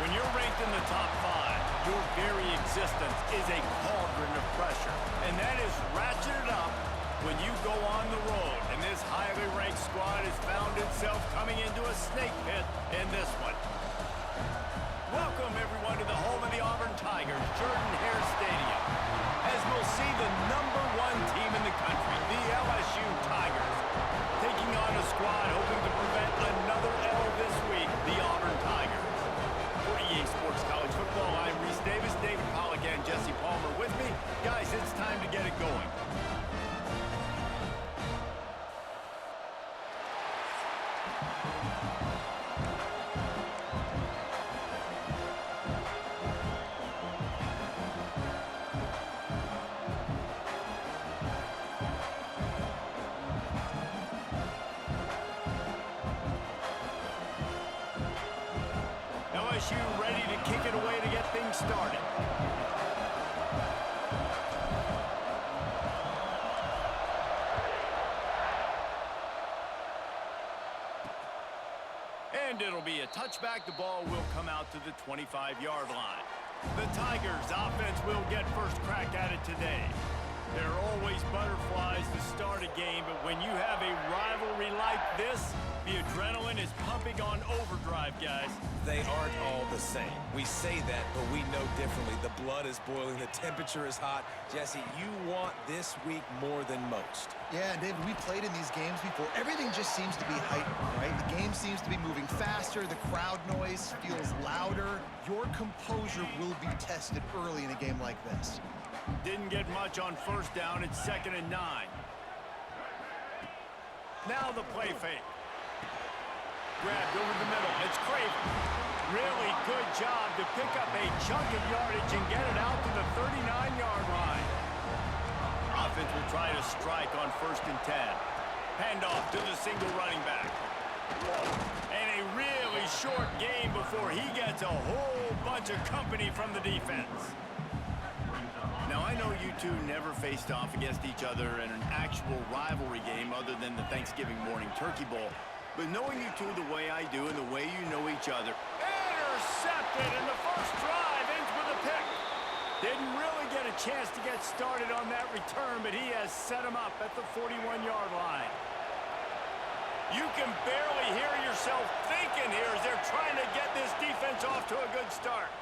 When you're ranked in the top 5, your very existence is a cauldron of pressure. And that is ratcheted up when you go on the road. And this highly ranked squad has found itself coming into a snake pit in this one. Welcome, everyone, to the home of the Auburn Tigers, Jordan-Hare Stadium, as we'll see the #1 team in the country, the LSU Tigers, taking on a squad hoping to prevent another L this week, the Auburn Tigers. For EA Sports College Football, I'm Reese Davis, David Pollack, and Jesse Palmer with me. Guys, it's time to get it going. LSU ready to kick it away to get things started. And it'll be a touchback. The ball will come out to the 25-yard line. The Tigers' offense will get first crack at it today. There are always butterflies to start a game, but when you have a rivalry like this, the adrenaline is pumping on overdrive, guys. They aren't all the same. We say that, but we know differently. The blood is boiling. The temperature is hot. Jesse, you want this week more than most. Yeah, David, we played in these games before. Everything just seems to be heightened, right? The game seems to be moving faster. The crowd noise feels louder. Your composure will be tested early in a game like this. Didn't get much on first down. It's 2nd and 9. Now the play fake. Grabbed over the middle. It's Craven. Really good job to pick up a chunk of yardage and get it out to the 39-yard line. Offense will try to strike on 1st and 10. Handoff to the single running back. And a really short game before he gets a whole bunch of company from the defense. Now, I know you two never faced off against each other in an actual rivalry game other than the Thanksgiving morning Turkey Bowl. But knowing you two the way I do and the way you know each other. Intercepted, and the first drive ends with a pick. Didn't really get a chance to get started on that return, but he has set him up at the 41-yard line. You can barely hear yourself thinking here as they're trying to get this defense off to a good start.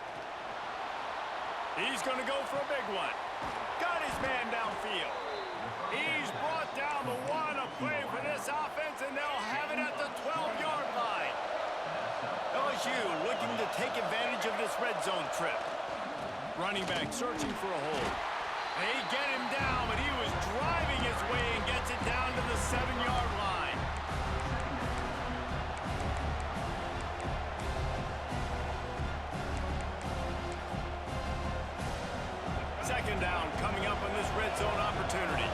He's going to go for a big one. Got his man downfield. He's brought down the one, a play for this offense, and they'll have it at the 12-yard line. LSU looking to take advantage of this red zone trip. Running back searching for a hole. They get him down, but he was driving his way and gets it down to the 7-yard line. Second down coming up on this red zone opportunity.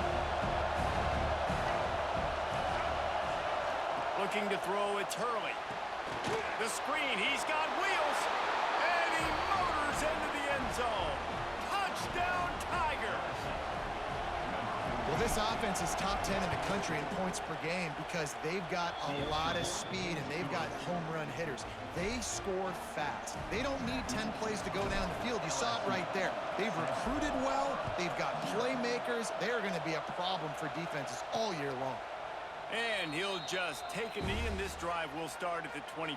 Looking to throw, it's Hurley. The screen, he's got wheels, and he motors into the end zone. Touchdown, Tigers! Well, this offense is top 10 in the country in points per game because they've got a lot of speed and they've got home run hitters. They score fast. They don't need 10 plays to go down the field. You saw it right there. They've recruited well. They've got playmakers. They're going to be a problem for defenses all year long. And he'll just take a knee, and this drive will start at the 25.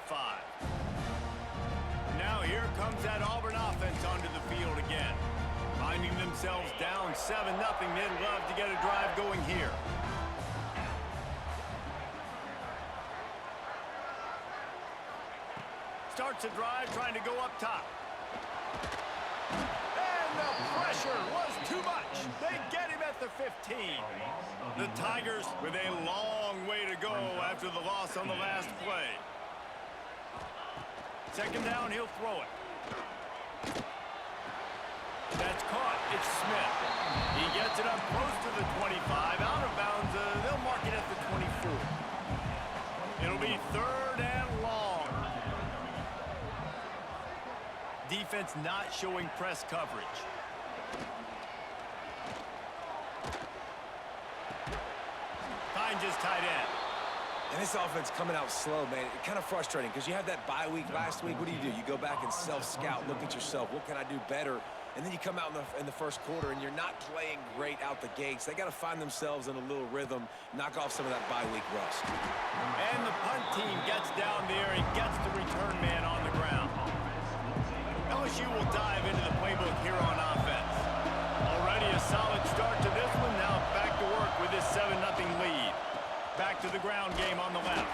Now here comes that Auburn offense onto the field again. Finding themselves down 7-0, they'd love to get a drive going here. Starts a drive trying to go up top. And the pressure was too much. They get him at the 15. The Tigers with a long way to go after the loss on the last play. Second down, he'll throw it. That's caught. It's Smith. He gets it up close to the 25. Out of bounds. They'll mark it at the 24. It'll be 3rd and long. Defense not showing press coverage. Finds his tight end. And this offense coming out slow, man. It's kind of frustrating because you had that bye week last week. What do? You go back and self-scout, look at yourself. What can I do better? And then you come out in the first quarter, and you're not playing great out the gates. They got to find themselves in a little rhythm, knock off some of that bye week rust. And the punt team gets down there and gets the return man on the ground. LSU will dive into the playbook here on offense. Already a solid start to this one. Now back to work with this 7-0 lead. Back to the ground game on the left.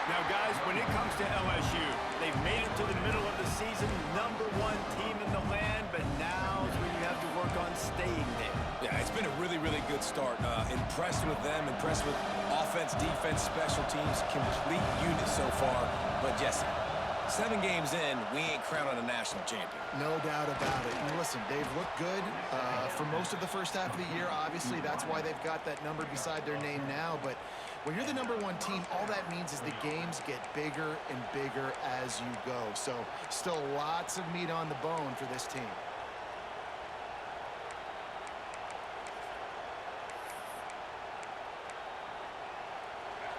Now, guys, when it comes to LSU, they've made it to the middle of the season, #1 team in the land, but now's when you have to work on staying there. Yeah, it's been a really, really good start. Impressed with them, impressed with offense, defense, special teams, complete unit so far. But, Jesse, 7 games in, we ain't crowning a national champion. No doubt about it. And listen, they've looked good for most of the first half of the year. Obviously, that's why they've got that number beside their name now. But when you're the #1 team, all that means is the games get bigger and bigger as you go. So still lots of meat on the bone for this team.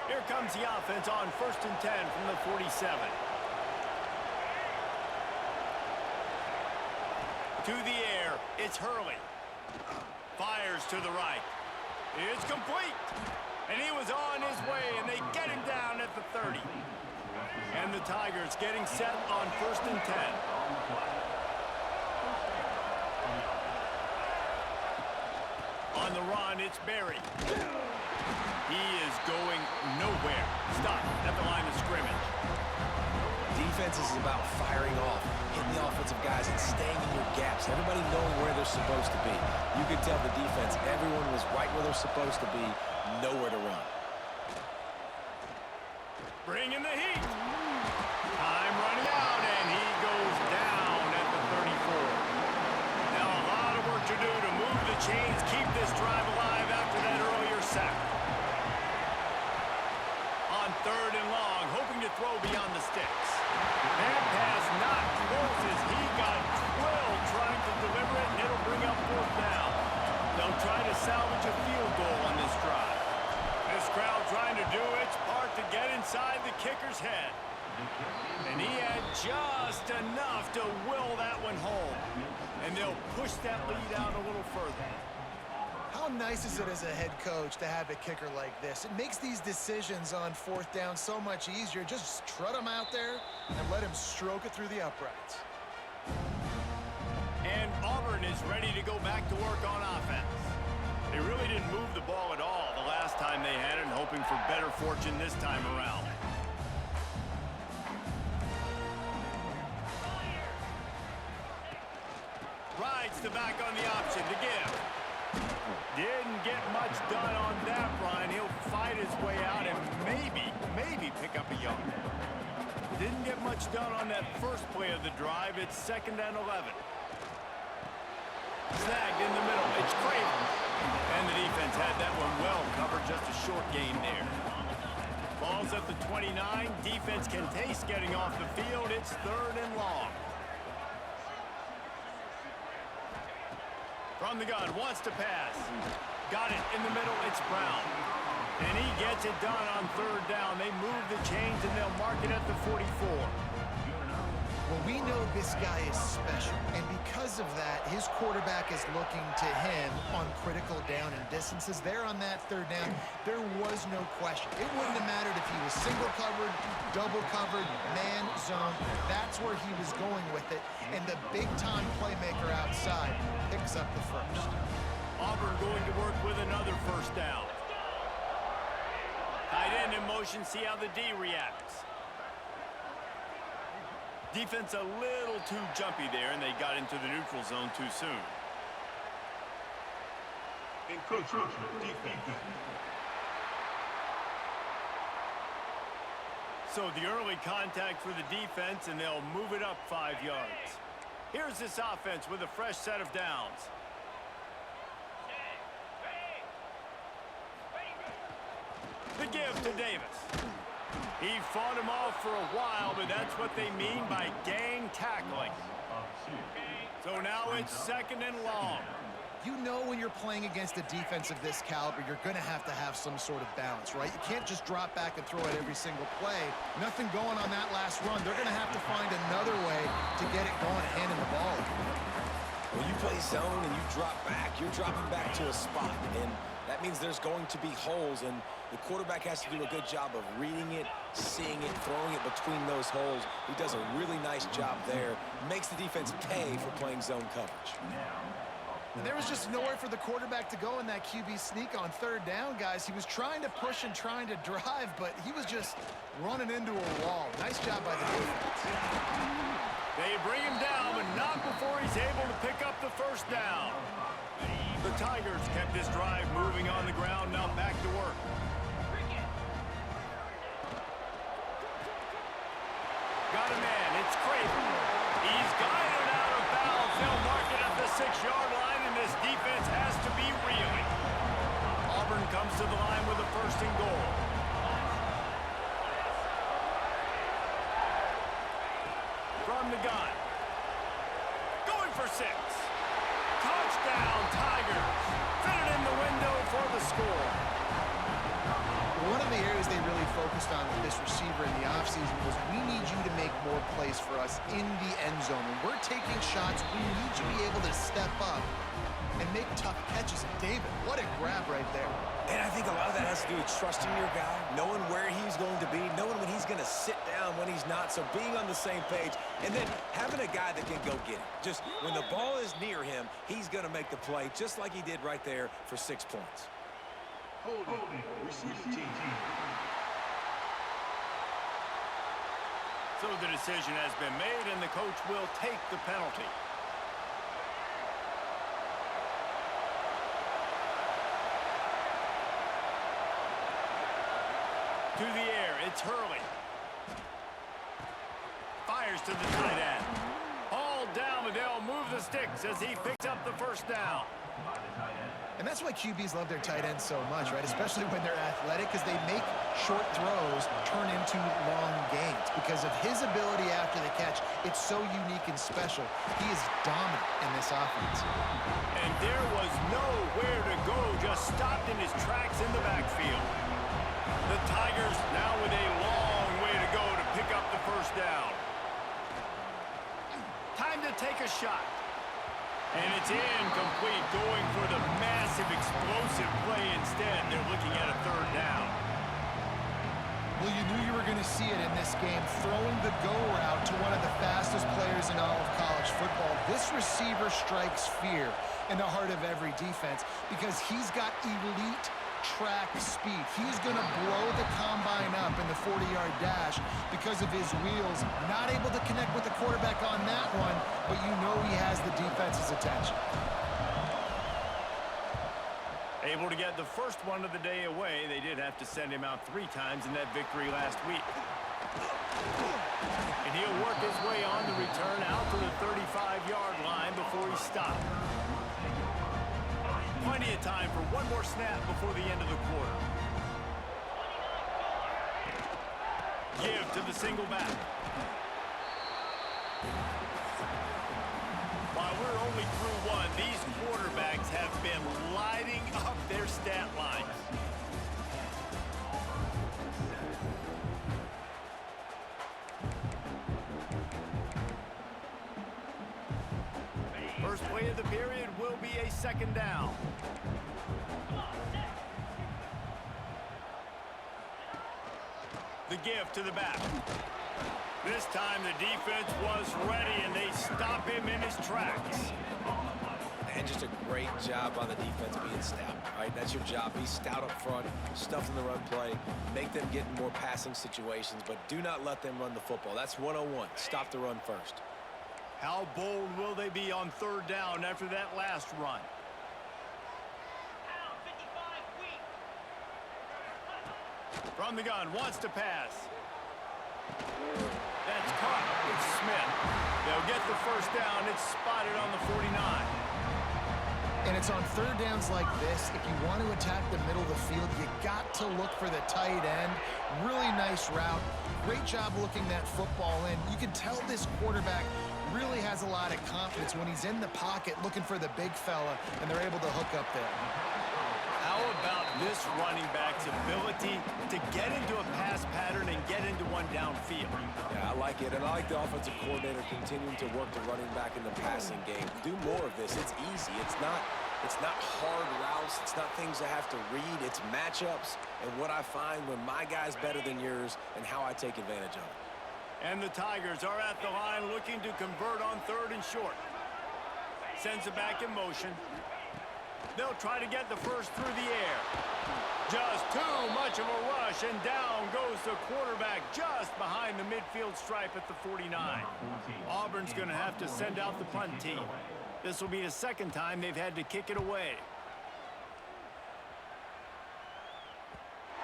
Here comes the offense on 1st and 10 from the 47. To the air, it's Hurley. Fires to the right. It's complete. And he was on his way, and they get him down at the 30. And the Tigers getting set on 1st and 10. On the run, it's Berry. He is going nowhere. Stop at the line of scrimmage. Defense is about firing off, hitting the offensive guys, and staying in your gaps. Everybody knowing where they're supposed to be. You could tell the defense, everyone was right where they're supposed to be, nowhere to run. Bringing the heat. Time running out, and he goes down at the 34. Now a lot of work to do to move the chains, keep this drive alive after that earlier sack. On 3rd and long, hoping to throw beyond the sticks. That pass not close as he got drilled trying to deliver it, and it'll bring up 4th down. They'll try to salvage a field goal on this drive. This crowd trying to do its part to get inside the kicker's head. And he had just enough to will that one home. And they'll push that lead out a little further. How nice is it as a head coach to have a kicker like this? It makes these decisions on 4th down so much easier. Just trot him out there and let him stroke it through the uprights. And Auburn is ready to go back to work on offense. They really didn't move the ball at all the last time they had it, and hoping for better fortune this time around. Rides the back on the option to give. Didn't get much done on that run. He'll fight his way out and maybe pick up a yard. Didn't get much done on that first play of the drive. It's 2nd and 11. Snagged in the middle. It's Craven. And the defense had that one well covered. Just a short gain there. Ball's at the 29. Defense can taste getting off the field. It's 3rd and long. From the gun, wants to pass. Got it in the middle, it's Brown. And he gets it done on 3rd down. They move the chains and they'll mark it at the 44. Well, we know this guy is special, and because of that, his quarterback is looking to him on critical down and distances. There on that 3rd down, there was no question. It wouldn't have mattered if he was single covered, double covered, man zone. That's where he was going with it, and the big-time playmaker outside picks up the first. Auburn going to work with another 1st down. Tight end in motion, see how the D reacts. Defense a little too jumpy there, and they got into the neutral zone too soon. Encroachment defense. So the early contact for the defense, and they'll move it up 5 yards. Here's this offense with a fresh set of downs. The give to Davis. He fought him off for a while, but that's what they mean by gang tackling. So now it's 2nd and long. You know when you're playing against a defense of this caliber, you're going to have some sort of balance, right? You can't just drop back and throw it every single play. Nothing going on that last run. They're going to have to find another way to get it going and handing the ball. When you play zone and you drop back, you're dropping back to a spot, and that means there's going to be holes, and the quarterback has to do a good job of reading it, seeing it, throwing it between those holes. He does a really nice job there. Makes the defense pay for playing zone coverage. And there was just nowhere for the quarterback to go in that QB sneak on third down, guys. He was trying to push and trying to drive, but he was just running into a wall. Nice job by the defense. They bring him down, but not before he's able to pick up the first down. The Tigers kept this drive moving on the ground, now back to work. Got a man, it's Creighton. He's guided out of bounds. They'll mark it at the 6-yard line, and this defense has to be reeling. Auburn comes to the line with a first and goal. From the gun. Going for 6. Touchdown, Tigers. Fit it in the window for the score. One of the areas they really focused on with this receiver in the offseason was we need you to make more plays for us in the end zone. When we're taking shots, we need you to be able to step up and make tough catches. And David, what a grab right there. And I think a lot of that has to do with trusting your guy, knowing where he's going to be, knowing when he's going to sit down, when he's not, so being on the same page, and then having a guy that can go get it. Just when the ball is near him, he's going to make the play, just like he did right there for 6 points. Holding. Receiver team. So the decision has been made, and the coach will take the penalty. To the air, it's Hurley. Fires to the tight end. All down, but they'll move the sticks as he picks up the first down. And that's why QBs love their tight ends so much, right? Especially when they're athletic, because they make short throws turn into long gains. Because of his ability after the catch, it's so unique and special. He is dominant in this offense. And there was nowhere to go, just stopped in his tracks in the backfield. The Tigers now with a long way to go to pick up the first down. Time to take a shot. And it's incomplete, going for the massive explosive play instead. They're looking at a third down. Well, you knew you were going to see it in this game, throwing the go route to one of the fastest players in all of college football. This receiver strikes fear in the heart of every defense because he's got elite track speed. He's going to blow the combine up in the 40-yard dash because of his wheels. Not able to connect with the quarterback on that one, but you know he has the defense's attention. Able to get the first one of the day away. They did have to send him out 3 times in that victory last week. And he'll work his way on the return out to the 35-yard line before he stopped. Plenty of time for one more snap before the end of the quarter. Give to the single back. While we're only through one, these quarterbacks have been lighting up their stat lines. First play of the period will be a second down. The give to the back. This time the defense was ready, and they stop him in his tracks. And just a great job on the defense being stout, right? That's your job. Be stout up front, stuff in the run play, make them get in more passing situations, but do not let them run the football. That's 101. Stop the run first. How bold will they be on third down after that last run? From the gun, wants to pass. That's caught. It's Smith. They'll get the first down. It's spotted on the 49. And it's on third downs like this, if you want to attack the middle of the field, you got to look for the tight end Really nice route. Great job looking that football in. You can tell this quarterback really has a lot of confidence when he's in the pocket looking for the big fella, and they're able to hook up there. How about this running back's ability to get into a pass pattern and get into one downfield? Yeah, I like it, and I like the offensive coordinator continuing to work the running back in the passing game. Do more of this. It's easy. It's not hard routes. It's not things I have to read. It's matchups and what I find when my guy's better than yours and how I take advantage of it. And the Tigers are at the line looking to convert on 3rd and short. Sends it back in motion. They'll try to get the first through the air. Just too much of a rush, and down goes the quarterback just behind the midfield stripe at the 49. Auburn's going to have to send out the punt team. This will be the 2nd time they've had to kick it away.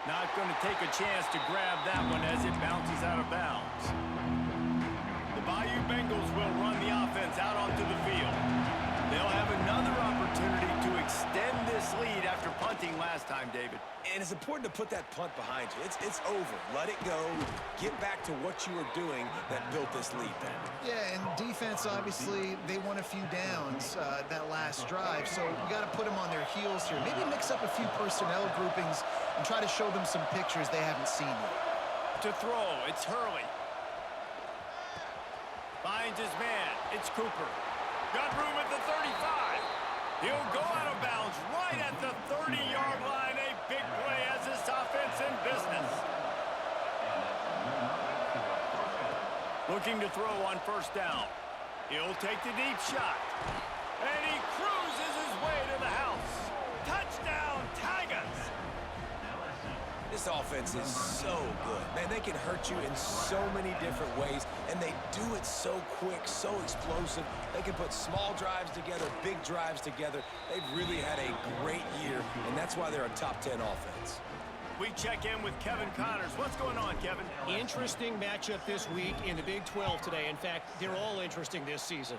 Not going to take a chance to grab that one as it bounces out of bounds. The Bayou Bengals will run the offense out onto the field. They'll have another opportunity to extend this lead after punting last time, David. And it's important to put that punt behind you. It's over. Let it go. Get back to what you were doing that built this lead then. Yeah, and defense, obviously, they won a few downs that last drive, so you got to put them on their heels here. Maybe mix up a few personnel groupings and try to show them some pictures they haven't seen yet. To throw, it's Hurley. Finds his man. It's Cooper. Got room at the 35. He'll go out of bounds right at the 30-yard line. A big play as this offense in business. Looking to throw on 1st down. He'll take the deep shot. And he cruises his way to the house. Touchdown, Tigers. This offense is so good. Man, they can hurt you in so many different ways, and they do it so quick, so explosive. They can put small drives together, big drives together. They've really had a great year, and that's why they're a top 10 offense. We check in with Kevin Connors. What's going on, Kevin? Interesting matchup this week in the Big 12 today. In fact, they're all interesting this season.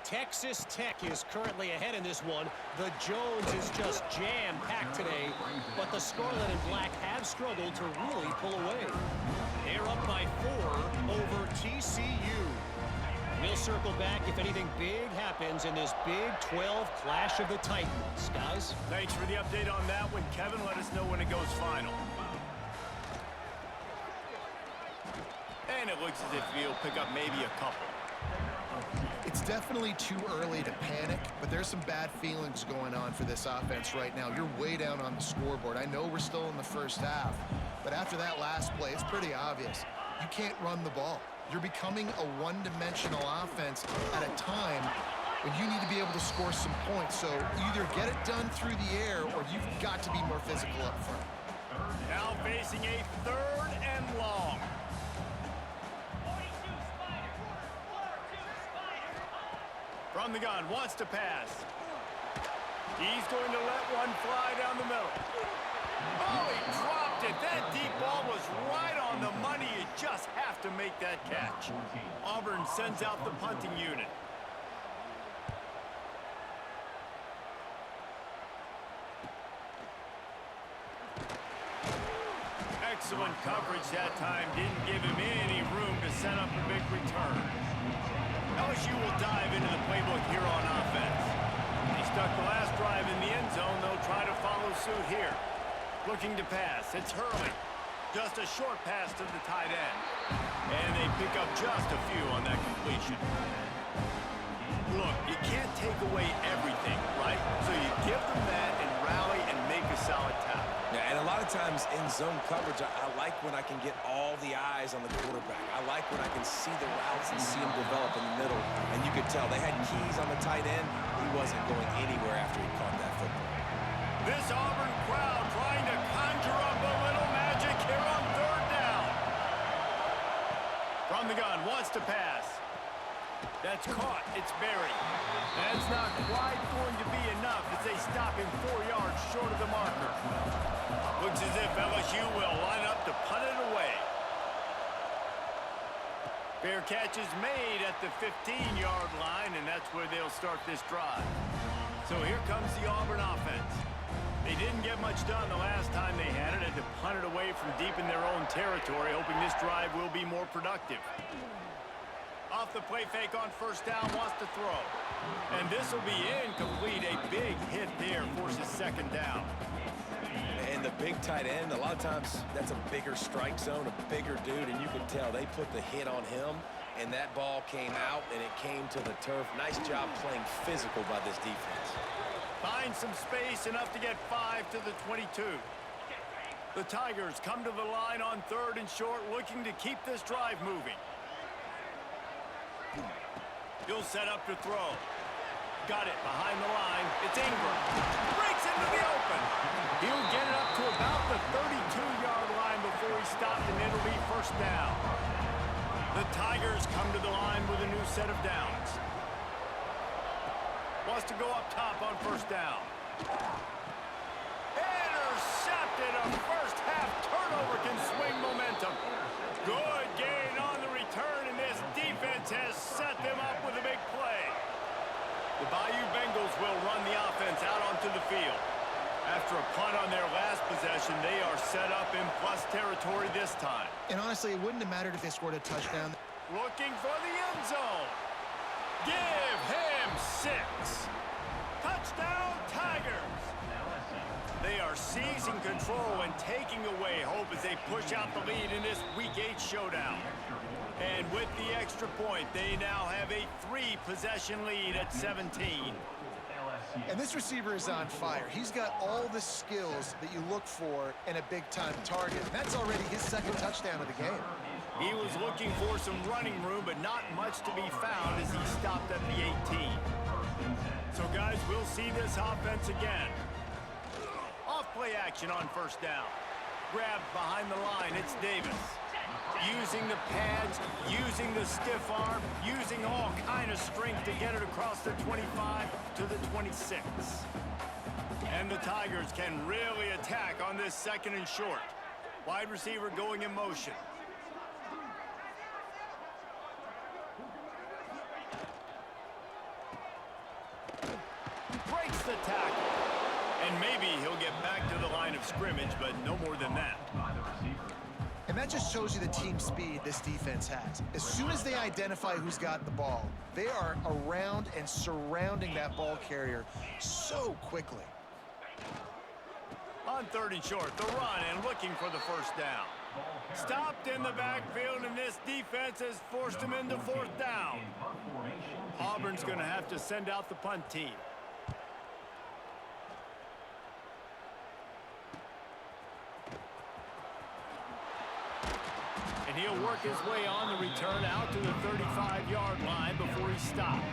Texas Tech is currently ahead in this one. The Jones is just jam-packed today, but the Scarlet and Black have struggled to really pull away. They're up by 4 over TCU. We'll circle back if anything big happens in this Big 12 Clash of the Titans. Guys? Thanks for the update on that one, Kevin. Let us know when it goes final. And it looks as if he'll pick up maybe a couple. It's definitely too early to panic, but there's some bad feelings going on for this offense right now. You're way down on the scoreboard. I know we're still in the 1st half, but after that last play, it's pretty obvious. You can't run the ball. You're becoming a one-dimensional offense at a time when you need to be able to score some points. So either get it done through the air or you've got to be more physical up front. Now facing a 3rd and long. From the gun, wants to pass. He's going to let one fly down the middle. Oh, he dropped it. That deep ball was right on the money. You just have to make that catch. Auburn sends out the punting unit. Excellent coverage that time. Didn't give him any room to set up a big return. LSU will dive into the playbook here on offense. They stuck the last drive in the end zone. They'll try to follow suit here. Looking to pass. It's Hurley. Just a short pass to the tight end. And they pick up just a few on that completion. Look, you can't take away everything, right? So you give them that and rally and make a solid tackle. Yeah, and a lot of times in zone coverage, I like when I can get all the eyes on the quarterback. I like when I can see the routes and see him develop in the middle. And you could tell they had keys on the tight end. He wasn't going anywhere after he caught that football. This Auburn crowd trying to conjure up a little magic here on 3rd down. From the gun, wants to pass. That's caught. It's buried. That's not quite going to be enough as they stop him 4 yards short of the marker. Looks as if LSU will line up to punt it away. Fair catch is made at the 15-yard line, and that's where they'll start this drive. So here comes the Auburn offense. They didn't get much done the last time they had it. Had to punt it away from deep in their own territory, hoping this drive will be more productive. Off the play fake on first down, wants to throw. And this will be incomplete. A big hit there forces second down. And the big tight end, a lot of times that's a bigger strike zone, a bigger dude, and you can tell they put the hit on him, and that ball came out, and it came to the turf. Nice job playing physical by this defense. Finds some space, enough to get 5 to the 22. The Tigers come to the line on 3rd and short, looking to keep this drive moving. He'll set up to throw. Got it behind the line. It's Ingram. Breaks into the open. He'll get it up to about the 32-yard line before he stopped, and it'll be first down. The Tigers come to the line with a new set of downs. Wants to go up top on first down. Intercepted. A first-half turnover can swing momentum. Good gain on the return, and this defense has set them up with a big play. The Bayou Bengals will run the offense out onto the field. After a punt on their last possession, they are set up in plus territory this time. And honestly, it wouldn't have mattered if they scored a touchdown. Looking for the end zone. Give him 6. Touchdown, Tigers. They are seizing control and taking away hope as they push out the lead in this Week 8 showdown. And with the extra point, they now have a 3-possession lead at 17. And this receiver is on fire. He's got all the skills that you look for in a big-time target. That's already his 2nd touchdown of the game. He was looking for some running room, but not much to be found as he stopped at the 18. So, guys, we'll see this offense again. Off-play action on first down. Grabbed behind the line, it's Davis. Using the pads, using the stiff arm, using all kind of strength to get it across the 25 to the 26. And the Tigers can really attack on this 2nd and short. Wide receiver going in motion. Breaks the tackle. And maybe he'll get back to the line of scrimmage, but no more than that. And that just shows you the team speed this defense has. As soon as they identify who's got the ball, they are around and surrounding that ball carrier so quickly. On 3rd and short, the run and looking for the first down. Stopped in the backfield, and this defense has forced him into 4th down. Auburn's going to have to send out the punt team. And he'll work his way on the return out to the 35-yard line before he stopped.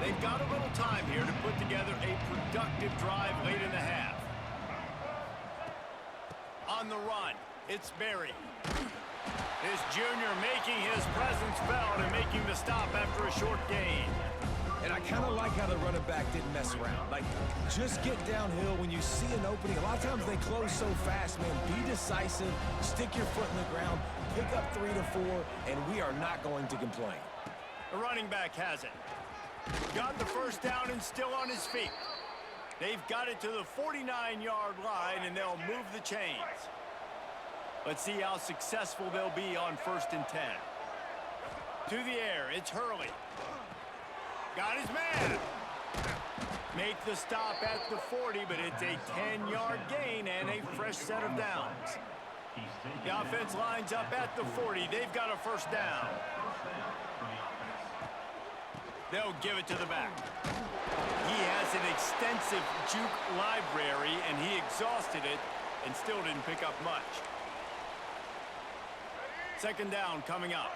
They've got a little time here to put together a productive drive late in the half. On the run, it's Berry. This junior making his presence felt and making the stop after a short gain. And I kind of like how the running back didn't mess around. Like, just get downhill when you see an opening. A lot of times they close so fast, man. Be decisive, stick your foot in the ground, pick up 3 to 4, and we are not going to complain. The running back has it. Got the first down and still on his feet. They've got it to the 49-yard line, and they'll move the chains. Let's see how successful they'll be on 1st and 10. To the air, it's Hurley. Got his man. Make the stop at the 40, but it's a 10-yard gain and a fresh set of downs. The offense lines up at the 40. They've got a first down. They'll give it to the back. He has an extensive juke library, and he exhausted it and still didn't pick up much. 2nd down coming up.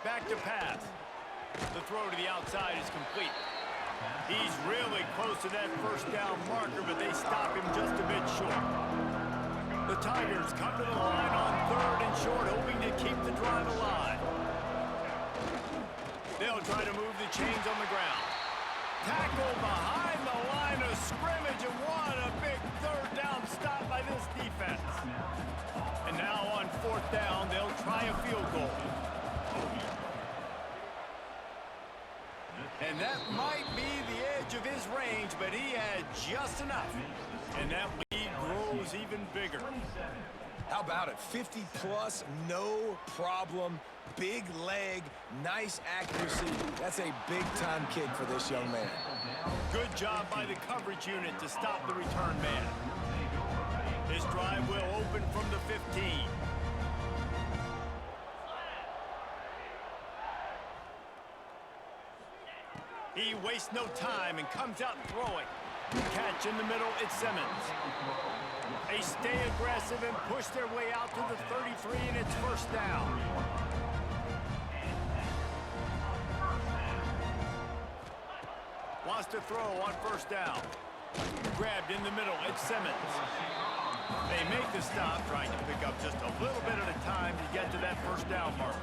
Back to pass. The throw to the outside is complete. He's really close to that first down marker, but they stop him just a bit short. The Tigers come to the line on 3rd and short, hoping to keep the drive alive. They'll try to move the chains on the ground. Tackle behind the line of scrimmage, and what a big 3rd down stop by this defense. And now on 4th down, they'll try a field goal. And And that lead grows even bigger. How about it? 50-plus, no problem. Big leg, nice accuracy. That's a big-time kick for this young man. Good job by the coverage unit to stop the return man. This drive will open from the 15. He wastes no time and comes out throwing. Catch in the middle, it's Simmons. They stay aggressive and push their way out to the 33, and it's first down. Wants to throw on first down. Grabbed in the middle, it's Simmons. They make the stop, trying to pick up just a little bit at a time to get to that first down marker.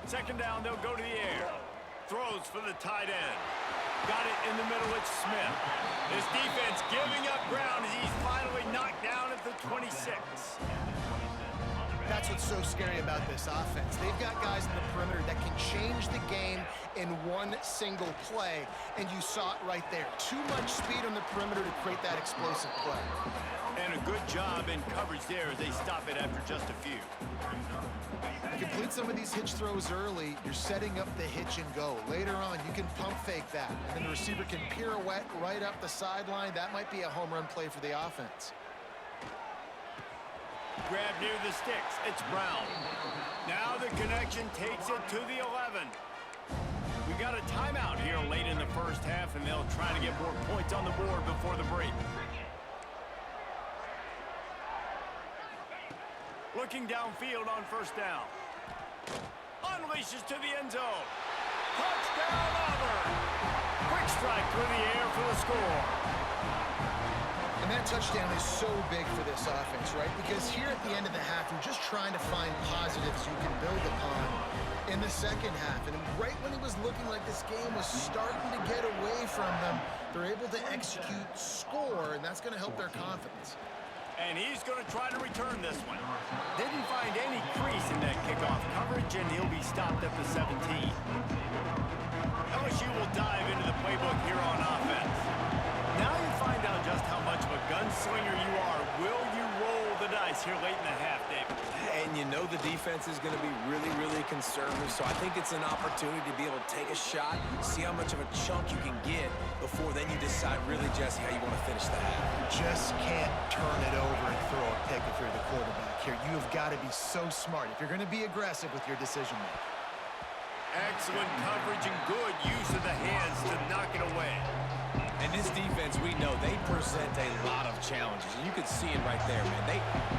Second down, they'll go to the air. Throws for the tight end. Got it in the middle, it's Smith. This defense giving up ground as he's finally knocked down at the 26. That's what's so scary about this offense. They've got guys in the perimeter that can change the game in one single play, and you saw it right there. Too much speed on the perimeter to create that explosive play. And a good job in coverage there as they stop it after just a few. Complete some of these hitch throws early, you're setting up the hitch and go. Later on, you can pump fake that, and then the receiver can pirouette right up the sideline. That might be a home run play for the offense. Grab near the sticks. It's Brown. Now the connection takes it to the 11. We got a timeout here late in the first half, and they'll try to get more points on the board before the break. Looking downfield on first down. Unleashes to the end zone. Touchdown, Auburn! Quick strike through the air for the score. And that touchdown is so big for this offense, right? Because here at the end of the half, you're just trying to find positives you can build upon in the second half. And right when it was looking like this game was starting to get away from them, they're able to execute, score, and that's going to help their confidence. And he's going to try to return this one. Didn't find any crease in that kickoff coverage, and he'll be stopped at the 17. LSU will dive into the playbook here on offense. Now you find out just how much of a gunslinger you are. Will you roll the dice here late in the half, David? And you know the defense is going to be really, really conservative, so I think it's an opportunity to be able to take a shot, see how much of a chunk you can get before then you decide really, Jesse, how you want to finish the half. You just can't turn it over and throw a pick if you're the quarterback here. You have got to be so smart if you're going to be aggressive with your decision making. Excellent coverage and good use of the hands to knock it away. And this defense, we know, they present a lot of challenges. And you can see it right there, man.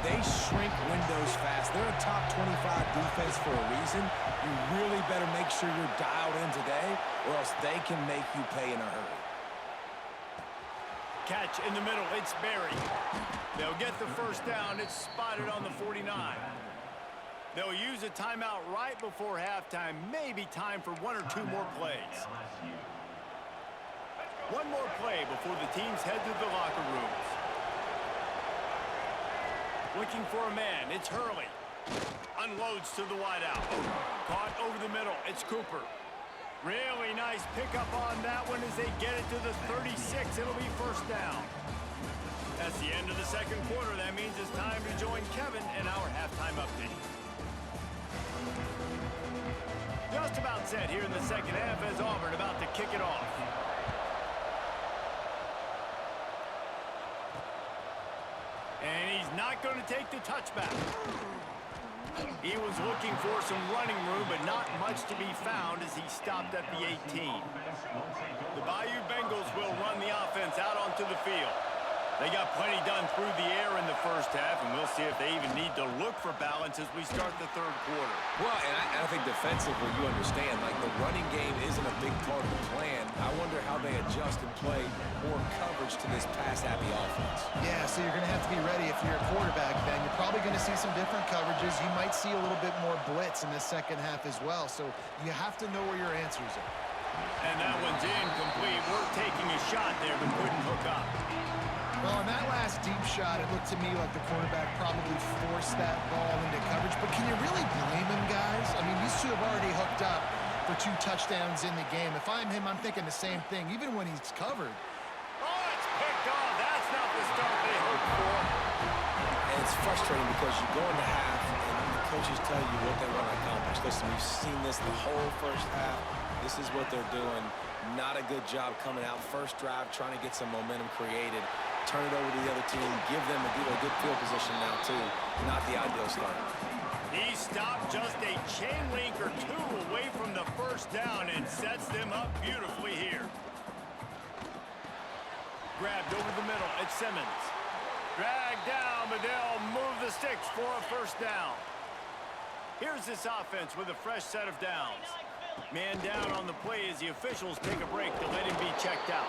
They shrink windows fast. They're a top 25 defense for a reason. You really better make sure you're dialed in today, or else they can make you pay in a hurry. Catch in the middle. It's Berry. They'll get the first down. It's spotted on the 49. They'll use a timeout right before halftime. Maybe time for one or two more plays. One more play before the teams head to the locker rooms. Looking for a man. It's Hurley. Unloads to the wideout. Caught over the middle. It's Cooper. Really nice pickup on that one as they get it to the 36. It'll be first down. That's the end of the second quarter. That means it's time to join Kevin in our halftime update. Just about set here in the second half as Auburn about to kick it off. And he's not going to take the touchback. He was looking for some running room, but not much to be found as he stopped at the 18. The Bayou Bengals will run the offense out onto the field. They got plenty done through the air in the first half, and we'll see if they even need to look for balance as we start the third quarter. Well, and I think defensively, you understand, like the running game isn't a big part of the plan. I wonder how they adjust and play more coverage to this pass-happy offense. Yeah, so you're going to have to be ready if you're a quarterback then. You're probably going to see some different coverages. You might see a little bit more blitz in the second half as well, so you have to know where your answers are. And that one's incomplete. We're taking a shot there, but couldn't hook up. Well, on that last deep shot, it looked to me like the quarterback probably forced that ball into coverage. But can you really blame him, guys? I mean, these two have already hooked up. for 2 touchdowns in the game. If I'm him, I'm thinking the same thing, even when he's covered. Oh, it's picked off. That's not the start they hoped for. And it's frustrating because you go into half and the coaches tell you what they want to accomplish. Listen, we've seen this the whole first half. This is what they're doing. Not a good job coming out. First drive, trying to get some momentum created. Turn it over to the other team. Give them a good field position now, too. Not the ideal start. He stopped just a chain link or 2 away from the first down and sets them up beautifully here. Grabbed over the middle. It's Simmons. Dragged down, but they'll move the sticks for a first down. Here's this offense with a fresh set of downs. Man down on the play as the officials take a break to let him be checked out.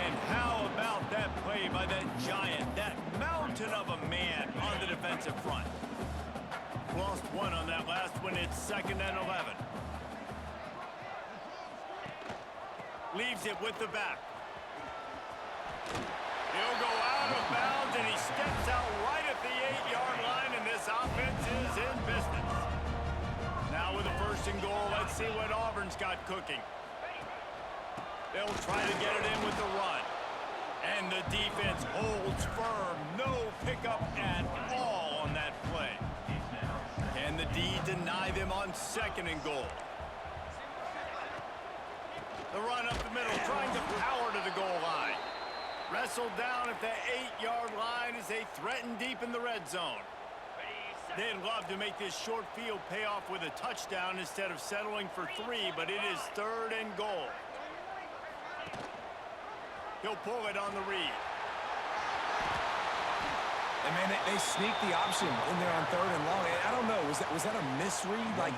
And how about that play by that giant, that mountain of a man on the defensive front? Lost 1 on that last one. It's 2nd and 11. Leaves it with the back. He'll go out of bounds, and he steps out right at the 8-yard line, and this offense is in business. Now with a 1st and goal, let's see what Auburn's got cooking. They'll try to get it in with the run. And the defense holds firm. No pickup at all on that play. Can the D deny them on 2nd and goal? The run up the middle, trying to power to the goal line. Wrestled down at the 8-yard line as they threaten deep in the red zone. They'd love to make this short field pay off with a touchdown instead of settling for 3, but it is 3rd and goal. He'll pull it on the read. And, man, they sneak the option in there on 3rd and long. And I don't know, was that a misread? Like,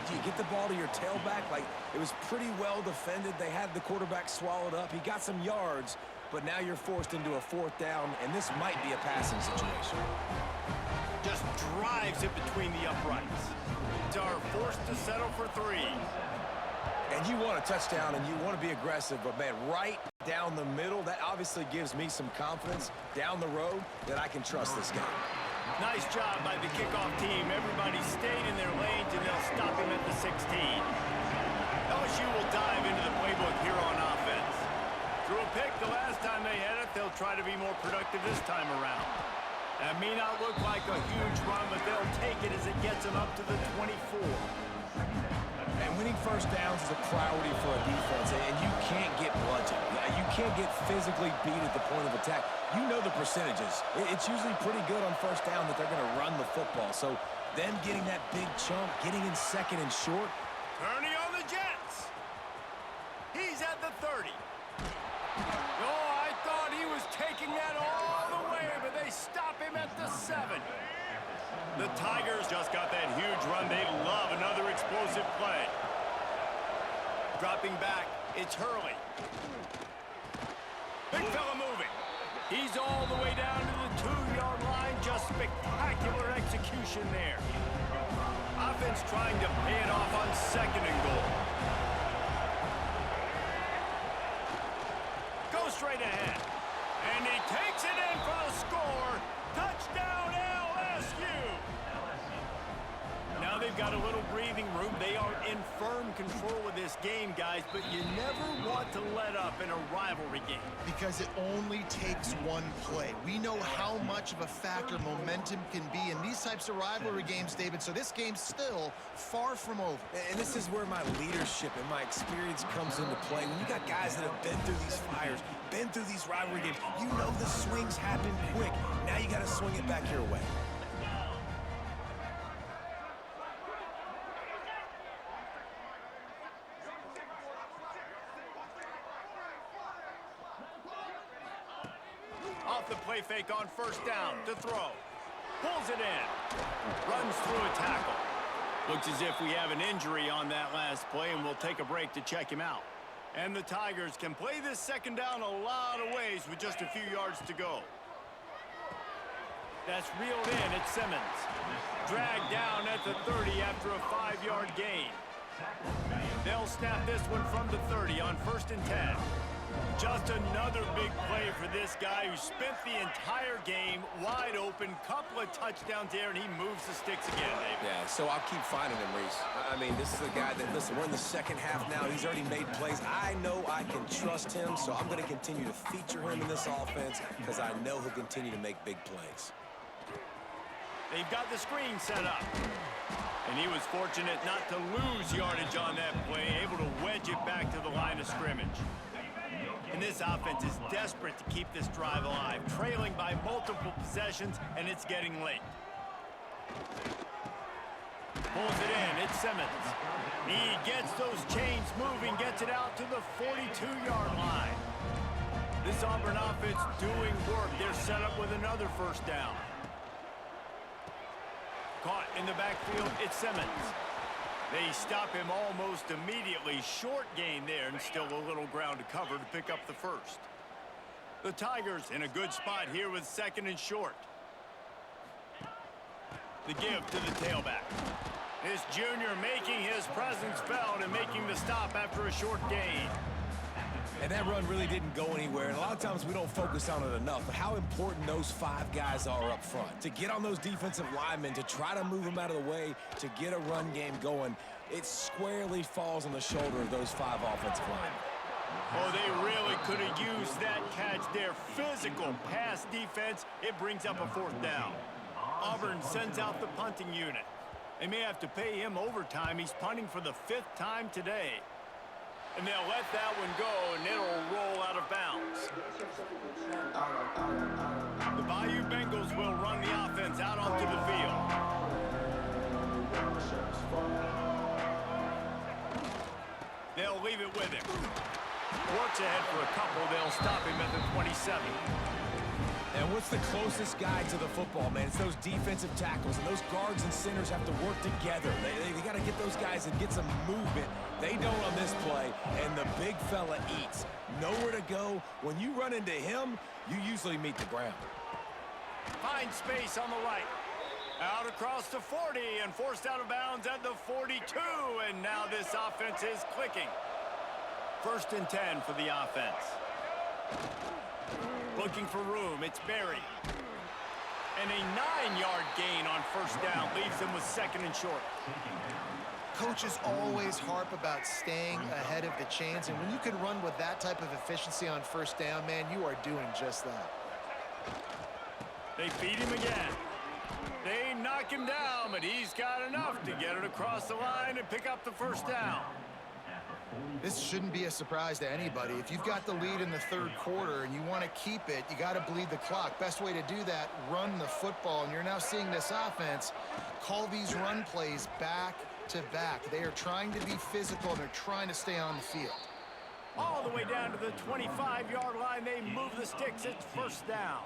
do you get the ball to your tailback? Like, it was pretty well defended. They had the quarterback swallowed up. He got some yards, but now you're forced into a 4th down, and this might be a passing situation. Just drives it between the uprights. Are forced to settle for 3. And you want a touchdown, and you want to be aggressive, but, man, right down the middle, that obviously gives me some confidence down the road that I can trust this guy. Nice job by the kickoff team. Everybody stayed in their lanes, and they'll stop him at the 16. LSU will dive into the playbook here on offense. Threw a pick the last time they had it. They'll try to be more productive this time around. That may not look like a huge run, but they'll take it as it gets them up to the 24. And winning first downs is a priority for a defense, and you can't get bludgeoned. You can't get physically beat at the point of attack. You know the percentages. It's usually pretty good on first down that they're going to run the football. So them getting that big chunk, getting in 2nd and short. Turning on the Jets. He's at the 30. Oh, I thought he was taking that all the way, but they stop him at the 7. The Tigers just got that huge run. They love another explosive play. Dropping back, it's Hurley. Big fella moving. He's all the way down to the 2-yard line. Just spectacular execution there. Offense trying to pay it off on 2nd and goal. Go straight ahead. And he takes it in for the score. Touchdown, LSU. Now they've got a little breathing room. They are in firm control of this game, guys, but you never want to let up in a rivalry game. Because it only takes one play. We know how much of a factor momentum can be in these types of rivalry games, David, so this game's still far from over. And this is where my leadership and my experience comes into play. When you got guys that have been through these fires, been through these rivalry games, you know the swings happen quick. Now you got to swing it back your way. Off the play fake on first down to throw. Pulls it in. Runs through a tackle. Looks as if we have an injury on that last play, and we'll take a break to check him out. And the Tigers can play this 2nd down a lot of ways with just a few yards to go. That's reeled in at Simmons. Dragged down at the 30 after a 5-yard gain. They'll snap this one from the 30 on 1st and 10. Just another big play for this guy who spent the entire game wide open. Couple of touchdowns there, and he moves the sticks again, David. Yeah, so I'll keep finding him, Reese. I mean, this is a guy that, listen, we're in the second half now. He's already made plays. I know I can trust him, so I'm going to continue to feature him in this offense because I know he'll continue to make big plays. They've got the screen set up. And he was fortunate not to lose yardage on that play, able to wedge it back to the line of scrimmage. And this offense is desperate to keep this drive alive, trailing by multiple possessions, and it's getting late. Pulls it in. It's Simmons. He gets those chains moving, gets it out to the 42-yard line. This Auburn offense doing work. They're set up with another first down. Caught in the backfield, it's Simmons. They stop him almost immediately. Short gain there, and still a little ground to cover to pick up the first. The Tigers in a good spot here with second and short. The give to the tailback. This junior making his presence felt and making the stop after a short gain. And that run really didn't go anywhere, and a lot of times we don't focus on it enough, but how important those 5 guys are up front. To get on those defensive linemen, to try to move them out of the way, to get a run game going, it squarely falls on the shoulder of those 5 offensive linemen. Oh, they really could have used that catch there. Physical pass defense, it brings up a fourth down. Auburn sends out the punting unit. They may have to pay him overtime. He's punting for the 5th time today. And they'll let that one go, and it'll roll out of bounds. The Bayou Bengals will run the offense out onto the field. They'll leave it with him. Works ahead for a couple. They'll stop him at the 27. And what's the closest guy to the football, man? It's those defensive tackles, and those guards and centers have to work together. They got to get those guys and get some movement. They don't on this play, and the big fella eats. Nowhere to go. When you run into him, you usually meet the ground. Find space on the right. Out across the 40 and forced out of bounds at the 42. And now this offense is clicking. 1st and 10 for the offense. Looking for room. It's Berry. And a 9-yard gain on first down leaves them with second and short. Coaches always harp about staying ahead of the chains, and when you can run with that type of efficiency on first down, man, you are doing just that. They feed him again. They knock him down, but he's got enough to get it across the line and pick up the first down. This shouldn't be a surprise to anybody. If you've got the lead in the 3rd quarter and you want to keep it, you got to bleed the clock. Best way to do that, run the football. And you're now seeing this offense call these run plays back to back. They are trying to be physical, and they're trying to stay on the field. All the way down to the 25-yard line. They move the sticks. It's first down.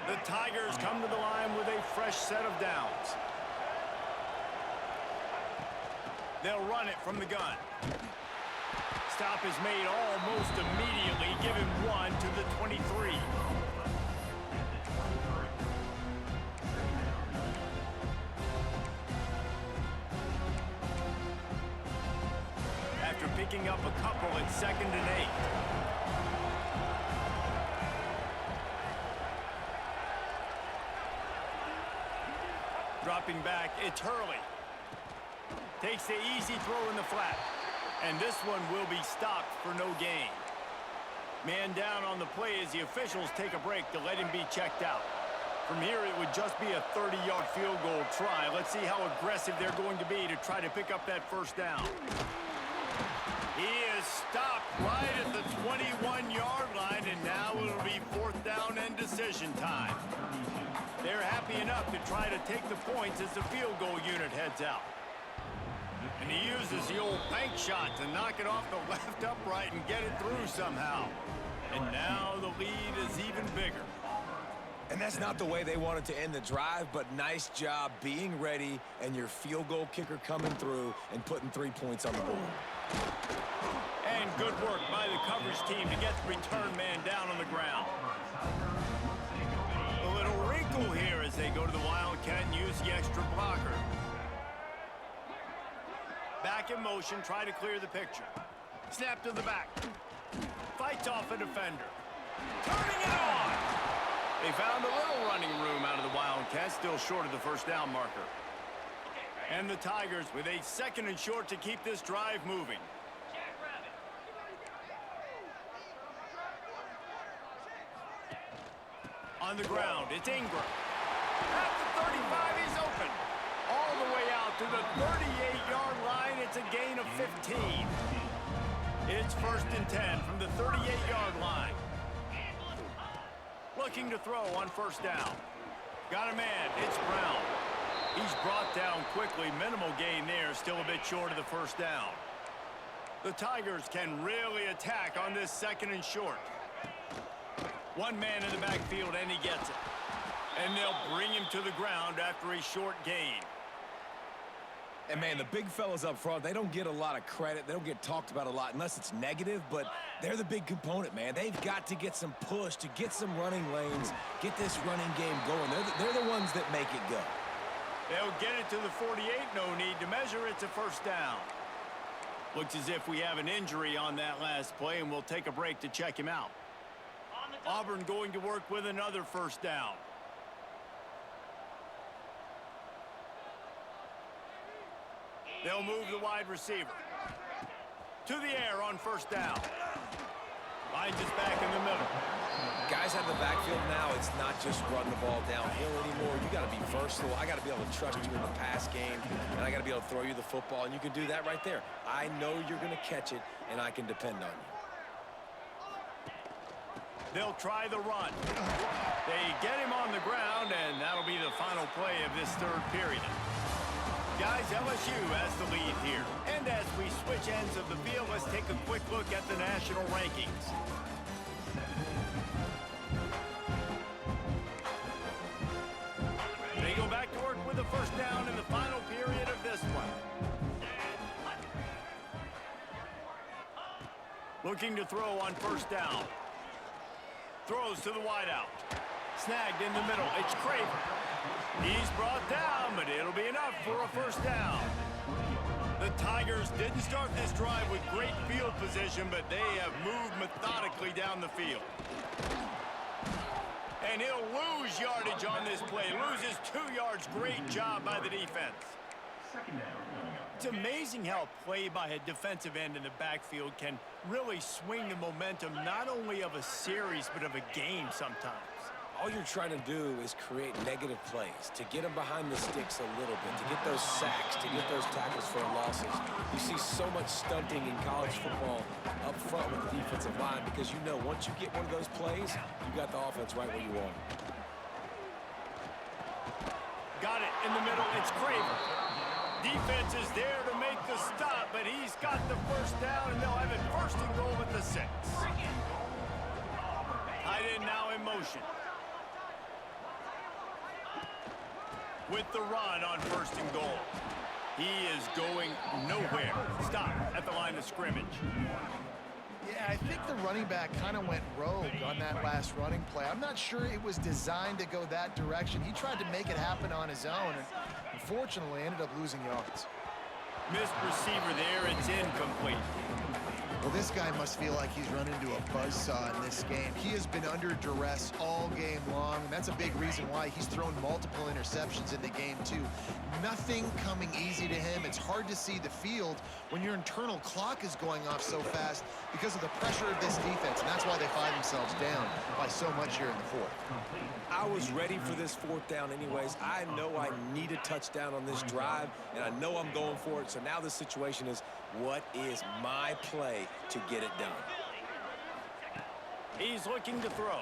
The Tigers come to the line with a fresh set of downs. They'll run it from the gun. Stop is made almost immediately. Give him 1 to the 23. After picking up a couple, it's 2nd and 8. Dropping back, it's Hurley. Takes the easy throw in the flat. And this one will be stopped for no gain. Man down on the play as the officials take a break to let him be checked out. From here, it would just be a 30-yard field goal try. Let's see how aggressive they're going to be to try to pick up that first down. He is stopped right at the 21-yard line, and now it'll be 4th down and decision time. They're happy enough to try to take the points as the field goal unit heads out. And he uses the old bank shot to knock it off the left upright and get it through somehow. And now the lead is even bigger. And that's not the way they wanted to end the drive, but nice job being ready and your field goal kicker coming through and putting 3 points on the board. And good work by the coverage team to get the return man down on the ground. A little wrinkle here as they go to the Wildcat and use the extra blocker. Back in motion, try to clear the picture. Snap to the back. Fights off a defender. Turning it on. They found a little running room out of the Wildcats, still short of the first down marker. And the Tigers with a 2nd and short to keep this drive moving. On the ground, it's Ingram. At the 35, he's open. All the way out to the 38-yard line. It's a gain of 15. It's 1st and 10 from the 38-yard line. Looking to throw on 1st down. Got a man. It's Brown. He's brought down quickly. Minimal gain there. Still a bit short of the 1st down. The Tigers can really attack on this 2nd and short. One man in the backfield, and he gets it. And they'll bring him to the ground after a short gain. And, man, the big fellas up front, they don't get a lot of credit. They don't get talked about a lot unless it's negative, but they're the big component, man. They've got to get some push, to get some running lanes, get this running game going. They're the ones that make it go. They'll get it to the 48. No need to measure. It's a 1st down. Looks as if we have an injury on that last play, and we'll take a break to check him out. Auburn going to work with another 1st down. They'll move the wide receiver. To the air on 1st down. Finds us back in the middle. Guys out of the backfield now, it's not just run the ball downhill anymore. You got to be versatile. I got to be able to trust you in the pass game, and I got to be able to throw you the football, and you can do that right there. I know you're going to catch it, and I can depend on you. They'll try the run. They get him on the ground, and that'll be the final play of this 3rd period. Guys, LSU has the lead here. And as we switch ends of the field, let's take a quick look at the national rankings. They go back to work with a 1st down in the final period of this one. Looking to throw on 1st down. Throws to the wideout. Snagged in the middle. It's Craver. He's brought down, but it'll be enough for a 1st down. The Tigers didn't start this drive with great field position, but they have moved methodically down the field. And he'll lose yardage on this play. Loses 2 yards. Great job by the defense. It's amazing how a play by a defensive end in the backfield can really swing the momentum not only of a series, but of a game sometimes. All you're trying to do is create negative plays, to get them behind the sticks a little bit, to get those sacks, to get those tackles for losses. You see so much stunting in college football up front with the defensive line because you know once you get one of those plays, you got the offense right where you want it. Got it in the middle. It's Craver. Defense is there to make the stop, but he's got the 1st down, and they'll have it 1st and goal at the 6. Tight end now in motion. With the run on 1st and goal. He is going nowhere. Stop at the line of scrimmage. Yeah, I think the running back kind of went rogue on that last running play. I'm not sure it was designed to go that direction. He tried to make it happen on his own, and unfortunately ended up losing yards. Missed receiver there. It's incomplete. Well, this guy must feel like he's run into a buzzsaw in this game. He has been under duress all game long, and that's a big reason why he's thrown multiple interceptions in the game, too. Nothing coming easy to him. It's hard to see the field when your internal clock is going off so fast because of the pressure of this defense, and that's why they find themselves down by so much here in the 4th. I was ready for this 4th down anyways. I know I need a touchdown on this drive, and I know I'm going for it. So now the situation is, what is my play to get it done? He's looking to throw.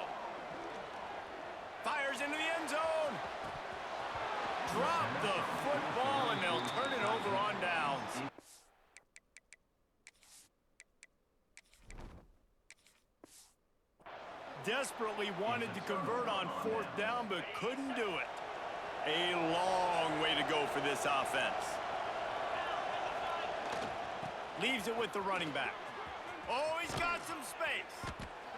Fires into the end zone. Drop the football, and they'll turn it over on downs. Desperately wanted to convert on 4th down, but couldn't do it. A long way to go for this offense. Leaves it with the running back. Oh, he's got some space.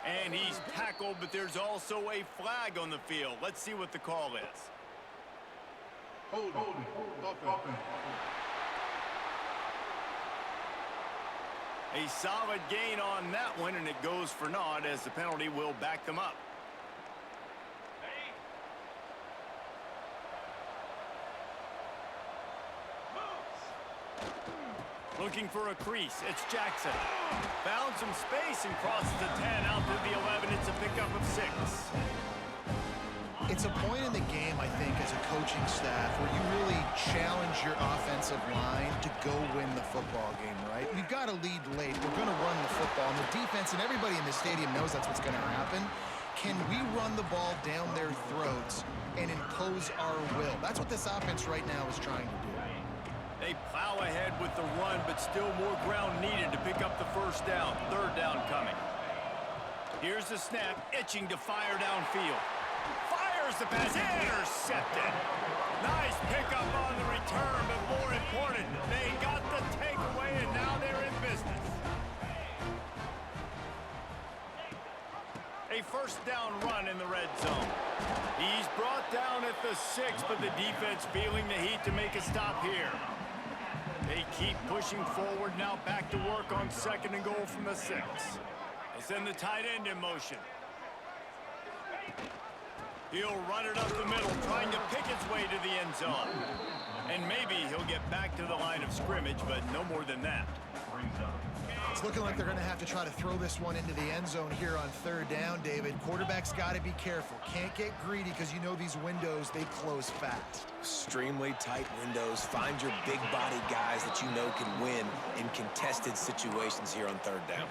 And he's tackled, but there's also a flag on the field. Let's see what the call is. A solid gain on that one, and it goes for naught as the penalty will back them up. Looking for a crease. It's Jackson. Found some space and crosses the 10 out to the 11. It's a pickup of 6. It's a point in the game, I think, as a coaching staff where you really challenge your offensive line to go win the football game, right? We've got to lead late. We're going to run the football. And the defense and everybody in the stadium knows that's what's going to happen. Can we run the ball down their throats and impose our will? That's what this offense right now is trying to do. They plow ahead with the run, but still more ground needed to pick up the first down. Third down coming. Here's the snap, itching to fire downfield. Fires the pass, intercepted. Nice pickup on the return, but more important, they got the takeaway, and now they're in business. A first down run in the red zone. He's brought down at the 6, but the defense feeling the heat to make a stop here. They keep pushing forward, now back to work on 2nd and goal from the 6. They send the tight end in motion. He'll run it up the middle, trying to pick its way to the end zone. And maybe he'll get back to the line of scrimmage, but no more than that. It's looking like they're going to have to try to throw this one into the end zone here on 3rd down, David. Quarterback's got to be careful. Can't get greedy because you know these windows, they close fast. Extremely tight windows. Find your big body guys that you know can win in contested situations here on 3rd down.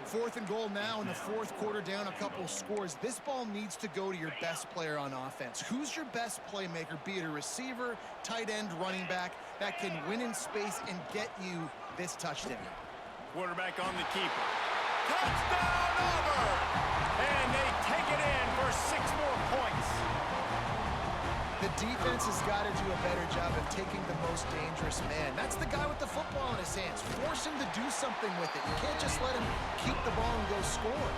4th and goal now in the 4th quarter, down a couple scores. This ball needs to go to your best player on offense. Who's your best playmaker, be it a receiver, tight end, running back, that can win in space and get you this touchdown? Quarterback on the keeper. Touchdown, Auburn! And they take it in for 6 more points. The defense has got to do a better job of taking the most dangerous man. That's the guy with the football in his hands. Force him to do something with it. You can't just let him keep the ball and go score.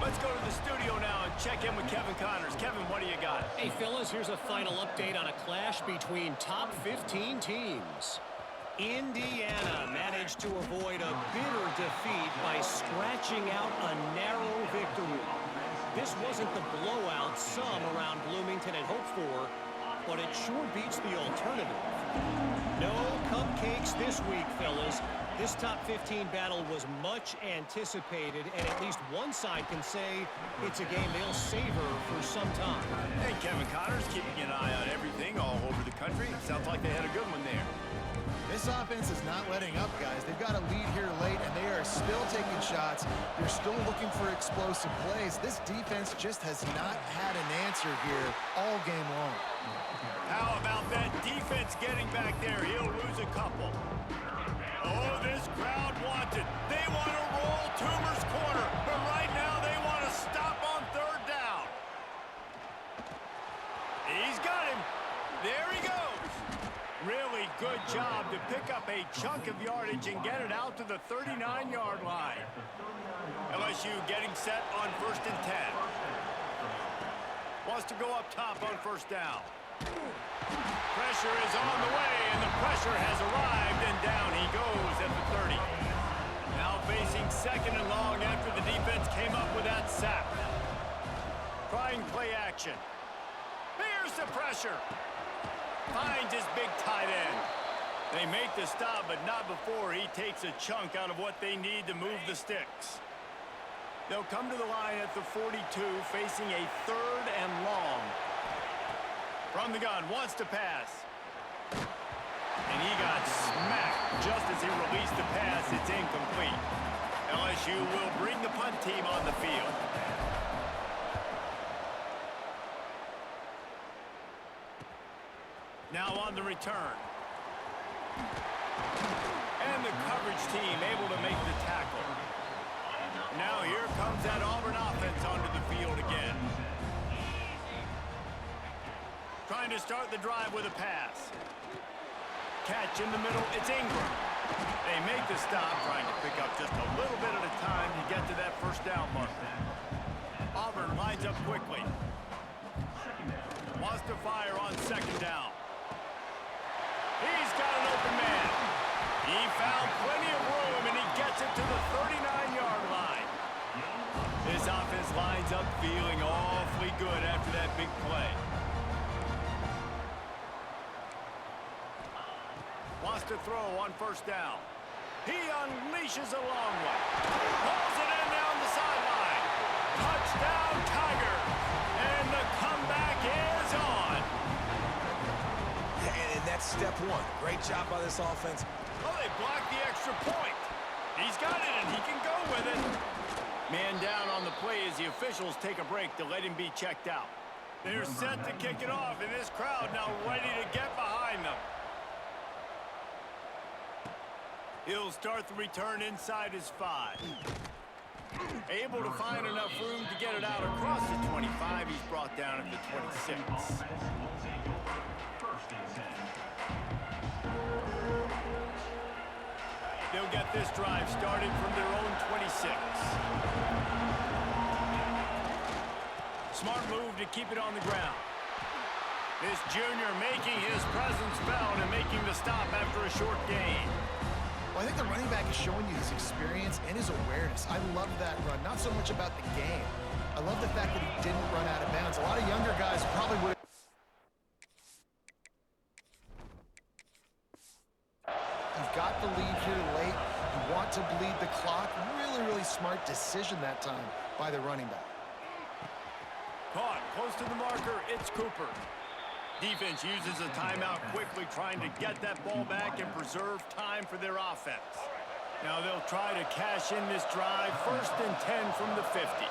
Let's go to the studio now and check in with Kevin Connors. Kevin, what do you got? Hey, fellas, here's a final update on a clash between top 15 teams. Indiana managed to avoid a bitter defeat by scratching out a narrow victory. This wasn't the blowout some around Bloomington had hoped for, but it sure beats the alternative. No cupcakes this week, fellas. This top 15 battle was much anticipated, and at least one side can say it's a game they'll savor for some time. Hey, Kevin Connors, keeping an eye on everything all over the country. Sounds like they had a good one there. This offense is not letting up, guys. They've got a lead here late, and they are still taking shots. They're still looking for explosive plays. This defense just has not had an answer here all game long. How about that defense getting back there? He'll lose a couple. Oh, this crowd wants it. They want to roll Toomer's corner, but right now they want to stop on 3rd down. He's got him. There he goes. Really good job to pick up a chunk of yardage and get it out to the 39-yard line. LSU getting set on 1st and 10. Wants to go up top on 1st down. Pressure is on the way, and the pressure has arrived, and down he goes at the 30. Now facing 2nd and long after the defense came up with that sack. Trying play action. Here's the pressure. Finds his big tight end. They make the stop, but not before he takes a chunk out of what they need to move the sticks. They'll come to the line at the 42, facing a 3rd and long. From the gun, wants to pass. And he got smacked just as he released the pass. It's incomplete. LSU will bring the punt team on the field. Now on the return. And the coverage team able to make the tackle. Now here comes that Auburn offense onto the field again. Trying to start the drive with a pass. Catch in the middle, it's Ingram. They make the stop, trying to pick up just a little bit at a time to get to that 1st down marker. Auburn lines up quickly. Wants to fire on 2nd down. He's got an open man. He found plenty of room, and he gets it defense lines up feeling awfully good after that big play. Wants to throw on first down. He unleashes a long one. Pulls it in down the sideline. Touchdown, Tigers. And the comeback is on. And that's step one. Great job by this offense. Oh, they blocked the extra point. He's got it, and he can go with it. Man down on the play as the officials take a break to let him be checked out. They're set to kick it off, and this crowd now ready to get behind them. He'll start the return inside his 5. Able to find enough room to get it out across the 25. He's brought down at the 26. They'll get this drive started from their own 26. Smart move to keep it on the ground. This junior making his presence felt and making the stop after a short gain. Well, I think the running back is showing you his experience and his awareness. I love that run, not so much about the game. I love the fact that he didn't run out of bounds. A lot of younger guys probably would. You've got the lead here late. You want to bleed the clock. Really, really smart decision that time by the running back. Caught close to the marker. It's Cooper. Defense uses a timeout quickly, trying to get that ball back and preserve time for their offense. Now they'll try to cash in this drive. 1st and 10 from the 50.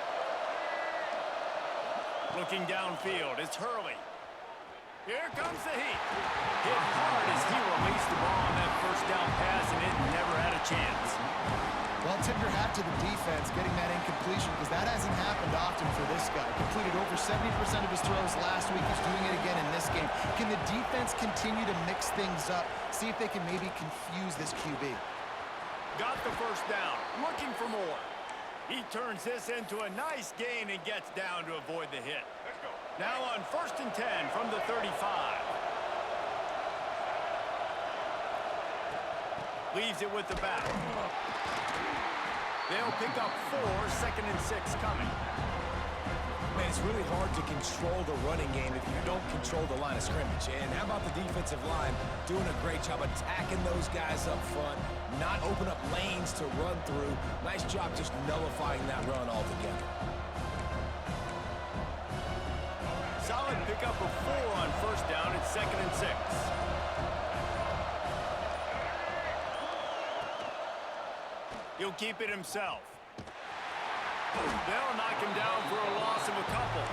Looking downfield, it's Hurley. Here comes the heat. Hit hard as he released the ball on that first down pass, and it never had a chance. Well, tip your hat to the defense getting that incompletion, because that hasn't happened often for this guy. Completed over 70% of his throws last week. He's doing it again in this game. Can the defense continue to mix things up? See if they can maybe confuse this QB. Got the first down. Looking for more. He turns this into a nice gain and gets down to avoid the hit. Now on 1st and 10 from the 35. Leaves it with the back. They'll pick up 4, 2nd and 6 coming. Man, it's really hard to control the running game if you don't control the line of scrimmage. And how about the defensive line doing a great job attacking those guys up front, not open up lanes to run through. Nice job just nullifying that run altogether. Solid pickup of 4 on first down at 2nd and 6. He'll keep it himself. They'll knock him down for a loss of a couple.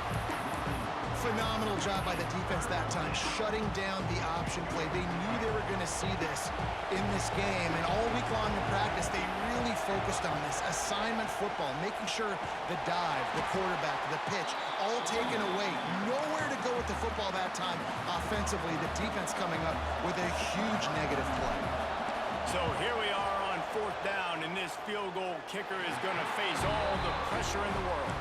Phenomenal job by the defense that time, shutting down the option play. They knew they were going to see this in this game, and all week long in practice, they really focused on this assignment football, making sure the dive, the quarterback, the pitch, all taken away. Nowhere to go with the football that time offensively. The defense coming up with a huge negative play. So here we are on 4th down, and this field goal kicker is going to face all the pressure in the world.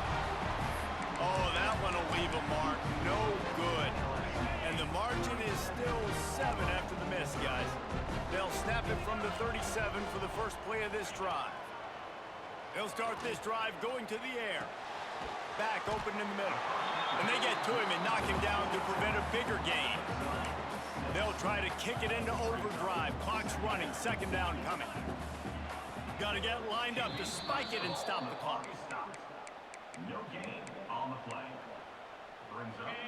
Oh, that one will leave a mark. No good. And the margin is still 7 after the miss, guys. They'll snap it from the 37 for the first play of this drive. They'll start this drive going to the air. Back open in the middle. And they get to him and knock him down to prevent a bigger gain. They'll try to kick it into overdrive. Clock's running. 2nd down coming. Got to get lined up to spike it and stop the clock. No gain on the play.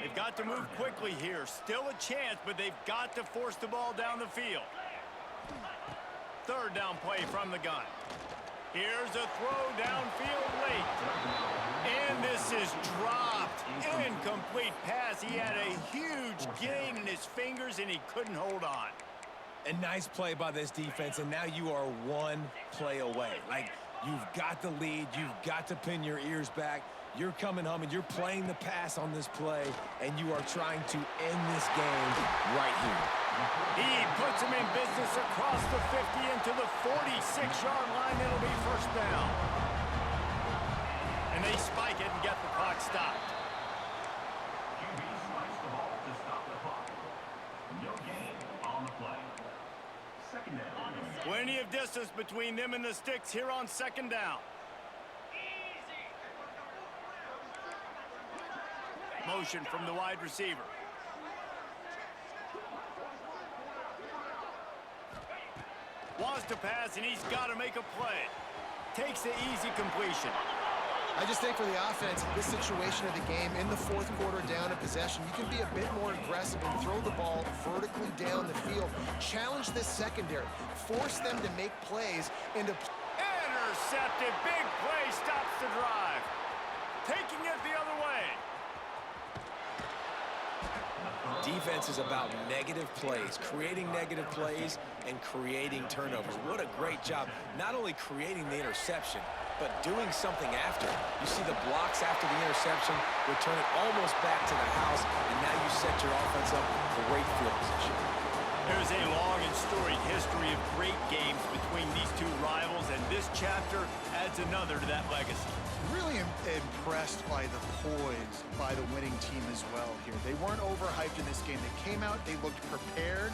They've got to move quickly here. Still a chance, but they've got to force the ball down the field. 3rd down play from the gun. Here's a throw downfield late. And this is dropped. Incomplete pass. He had a huge gain in his fingers, and he couldn't hold on. A nice play by this defense, and now you are 1 play away. Like, you've got the lead. You've got to pin your ears back. You're coming home, and you're playing the pass on this play, and you are trying to end this game right here. He puts him in business across the 50 into the 46-yard line. It'll be 1st down. And they spike it and get the clock stopped. QB spikes the ball to stop the clock. No gain on the play. 2nd down. Plenty of distance between them and the sticks here on 2nd down. Motion from the wide receiver. Wants to pass, and he's got to make a play. Takes the easy completion. I just think for the offense, this situation of the game, in the fourth quarter down in possession, you can be a bit more aggressive and throw the ball vertically down the field. Challenge this secondary. Force them to make plays into... Intercepted. Big play stops the drive. Taking it the other way. Defense is about negative plays, creating negative plays and creating turnovers. What a great job, not only creating the interception, but doing something after. You see the blocks after the interception, return it almost back to the house, and now you set your offense up for great field position. There's a long and storied history of great games between these two rivals, and this chapter adds another to that legacy. Really impressed by the poise by the winning team as well here. They weren't overhyped in this game. They came out, they looked prepared,